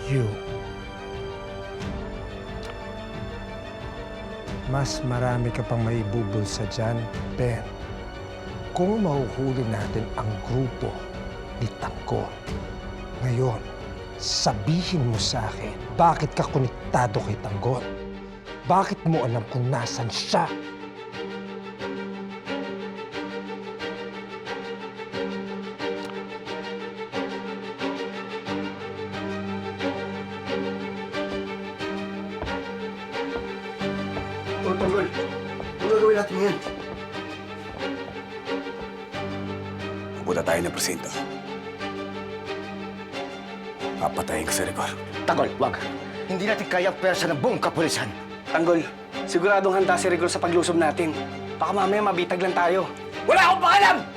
you. Mas marami ka pang maibubulsa dyan, Ben. Kung mahuhuli natin ang grupo ni Tanggol, ngayon, sabihin mo sa akin, bakit ka konektado kay Tanggol? Bakit mo alam kung nasan siya? O, Tanggol, ano gagawin natin ngayon? Pupunta tayo ng presinto. Papatayin ko si Rigor. Tanggol, wag. Hindi natin kaya ang pwersa ng buong kapulisan. Tanggol, siguradong handa si Rigor sa paglusob natin. Baka mamaya mabitag lang tayo. Wala akong pakialam!